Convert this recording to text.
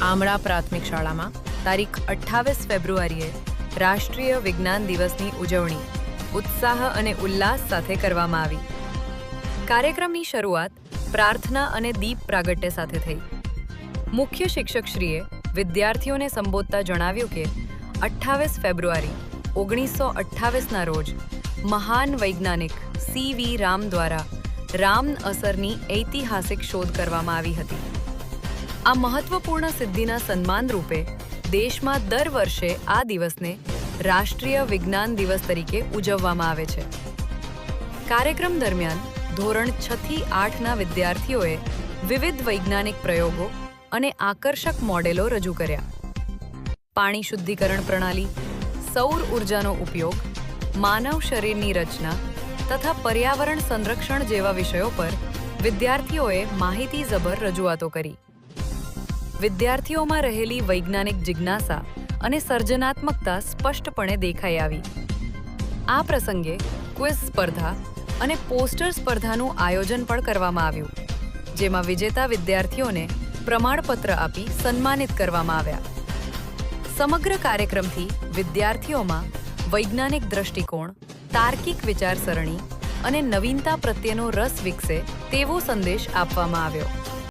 આમળા પ્રાથમિક શાળામાં તારીખ 28 ફેબ્રુઆરીએ રાષ્ટ્રીય વિજ્ઞાન દિવસની ઉજવણી ઉત્સાહ અને ઉલ્લાસ સાથે કરવામાં આવી. કાર્યક્રમની શરૂઆત પ્રાર્થના અને દીપ પ્રાગટ્ય સાથે થઈ. મુખ્ય શિક્ષકશ્રીએ વિદ્યાર્થીઓને સંબોધતા જણાવ્યું કે 28 ફેબ્રુઆરી 1928ના રોજ મહાન વૈજ્ઞાનિક સી.વી. રામ દ્વારા રામન અસરની ઐતિહાસિક શોધ કરવામાં આવી હતી. આ મહત્વપૂર્ણ સિદ્ધિના સન્માન રૂપે દેશમાં દર વર્ષે આ દિવસને રાષ્ટ્રીય વિજ્ઞાન દિવસ તરીકે ઉજવવામાં આવે છે. કાર્યક્રમ દરમિયાન ધોરણ 6 થી 8ના વિદ્યાર્થીઓએ વિવિધ વૈજ્ઞાનિક પ્રયોગો અને આકર્ષક મોડેલો રજૂ કર્યા. પાણી શુદ્ધિકરણ પ્રણાલી, સૌર ઉર્જાનો ઉપયોગ, માનવ શરીરની રચના તથા પર્યાવરણ સંરક્ષણ જેવા વિષયો પર વિદ્યાર્થીઓએ માહિતીસભર રજૂઆતો કરી. વિદ્યાર્થીઓમાં રહેલી વૈજ્ઞાનિક જિજ્ઞાસા અને સર્જનાત્મકતા સ્પષ્ટપણે દેખાઈ આવી. આ પ્રસંગે ક્વિઝ સ્પર્ધા અને પોસ્ટર સ્પર્ધાનું આયોજન પણ કરવામાં આવ્યું, જેમાં વિજેતા વિદ્યાર્થીઓને પ્રમાણપત્ર આપી સન્માનિત કરવામાં આવ્યા. સમગ્ર કાર્યક્રમથી વિદ્યાર્થીઓમાં વૈજ્ઞાનિક દૃષ્ટિકોણ, તાર્કિક વિચારસરણી અને નવીનતા પ્રત્યેનો રસ વિકસે તેવો સંદેશ આપવામાં આવ્યો.